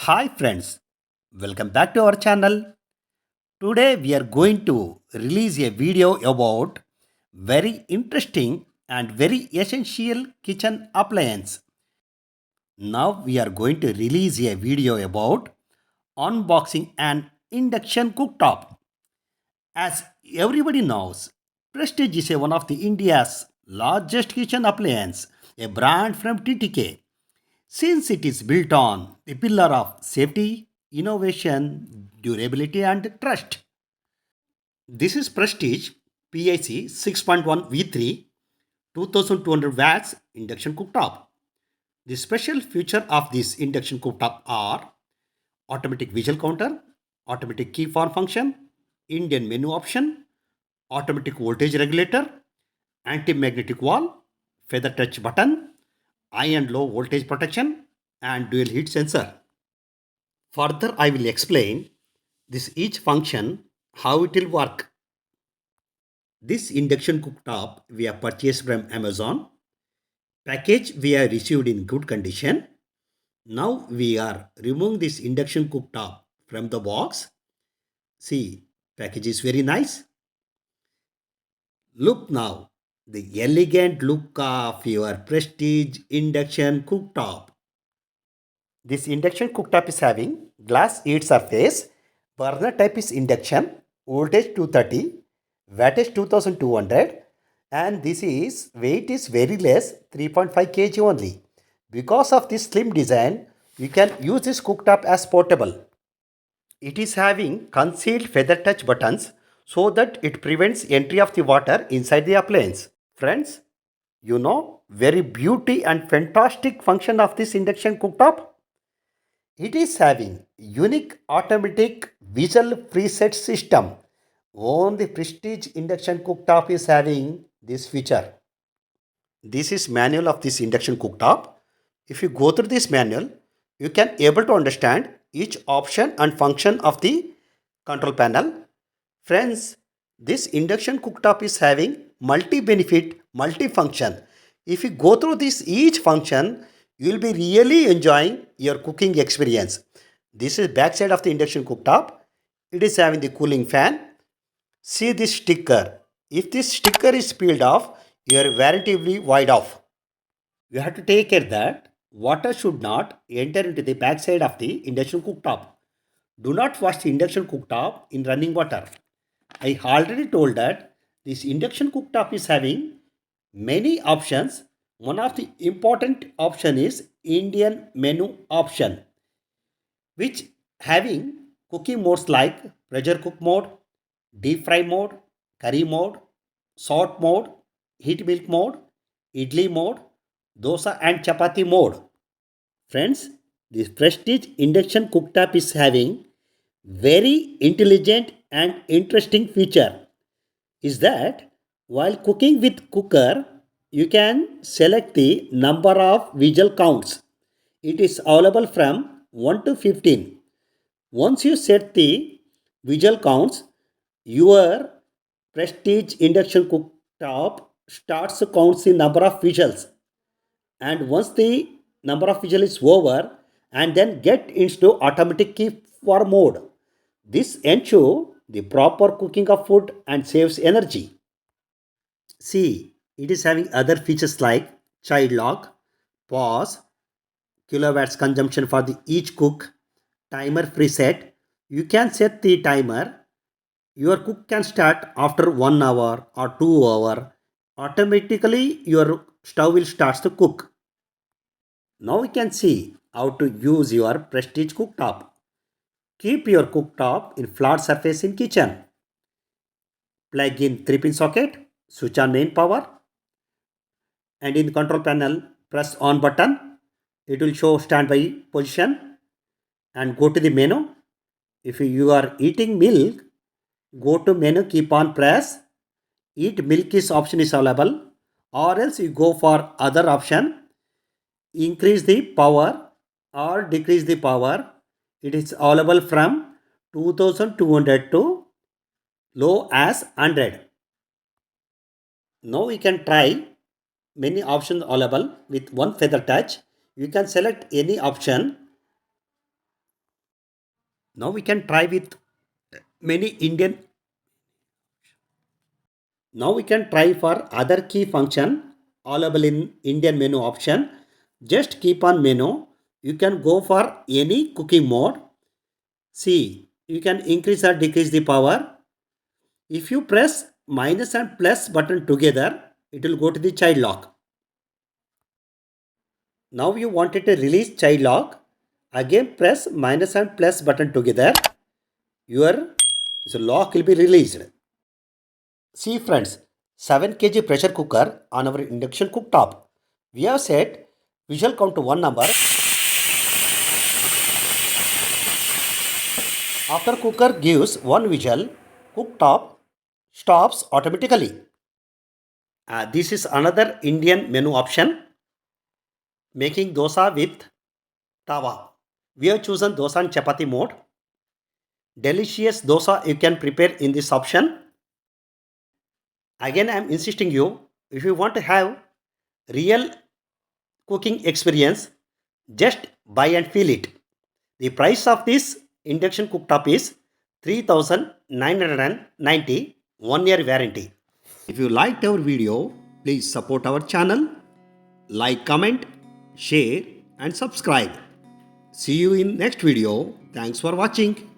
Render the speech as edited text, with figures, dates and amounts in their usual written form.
Hi friends, welcome back to our channel. Today we are going to release a video about very interesting and very essential kitchen appliance. Now we are going to release a video about unboxing an induction cooktop. As everybody knows, Prestige is one of the India's largest kitchen appliance, a brand from TTK. Since it is built on the pillar of safety, innovation, durability, and trust. This is Prestige PIC 6.1 V3 2200 watts induction cooktop. The special feature of this induction cooktop are automatic visual counter, automatic key fob function, Indian menu option, automatic voltage regulator, anti-magnetic wall, feather touch button, high and low voltage protection, and dual heat sensor. Further, I will explain this each function, how it will work. This induction cooktop we have purchased from Amazon. Package we have received in good condition. Now we are removing this induction cooktop from the box. See, package is very nice. Look now, the elegant look of your Prestige induction cooktop. This induction cooktop is having glass heat surface, burner type is induction, voltage 230, wattage 2200, and this is weight is very less, 3.5 kg only. Because of this slim design, you can use this cooktop as portable. It is having concealed feather touch buttons so that it prevents entry of the water inside the appliance. Friends, you know very beauty and fantastic function of this induction cooktop. It is having unique automatic visual preset system. Only Prestige induction cooktop is having this feature. This is manual of this induction cooktop. If you go through this manual, you can able to understand each option and function of the control panel. Friends, this induction cooktop is having multi-benefit, multi-function. If you go through this each function, you will be really enjoying your cooking experience. This is backside of the induction cooktop. It is having the cooling fan. See this sticker. If this sticker is peeled off, your warranty will be wide off. You have to take care that water should not enter into the backside of the induction cooktop. Do not wash the induction cooktop in running water. I already told that this induction cooktop is having many options. One of the important option is Indian menu option, which having cooking modes like pressure cook mode, deep fry mode, curry mode, salt mode, heat milk mode, idli mode, dosa and chapati mode. Friends, this Prestige induction cooktop is having very intelligent and interesting feature is that while cooking with cooker, you can select the number of visual counts. It is available from 1 to 15. Once you set the visual counts, your Prestige induction cooktop starts to count the number of visuals, and once the number of visual is over and then get into automatic keep for mode. This ensure the proper cooking of food and saves energy. See, it is having other features like child lock, pause, kilowatts consumption for the each cook, timer preset. You can set the timer. Your cook can start after 1 hour or 2 hour. Automatically your stove will start to cook. Now we can see how to use your Prestige cooktop. Keep your cooktop in flat surface in kitchen. Plug in 3-pin socket, switch on main power, and in control panel press on button. It will show standby position and go to the menu. If you are eating milk, go to menu, keep on press. Eat milk is option is available, or else you go for other option. Increase the power or decrease the power. It is available from 2200 to low as 100. Now we can try many options available with one feather touch. You can select any option Now we can try with many Indian. Now we can try for other key function allowable in Indian menu option. Just keep on menu. You can go for any cooking mode. See, you can increase or decrease the power. If you press minus and plus button together, it will go to the child lock. Now you wanted to release child lock. Again press minus and plus button together. Your lock will be released. See friends, 7 kg pressure cooker on our induction cooktop. We have set visual count to 1 number. After cooker gives 1 whistle, cooktop stops automatically. This is another Indian menu option. Making dosa with tawa. We have chosen dosa and chapati mode. Delicious dosa you can prepare in this option. Again I am insisting you, if you want to have real cooking experience, just buy and feel it. The price of this induction cooktop is 3990, 1 year warranty. If you liked our video, please support our channel, like, comment, share and subscribe. See you in next video. Thanks for watching.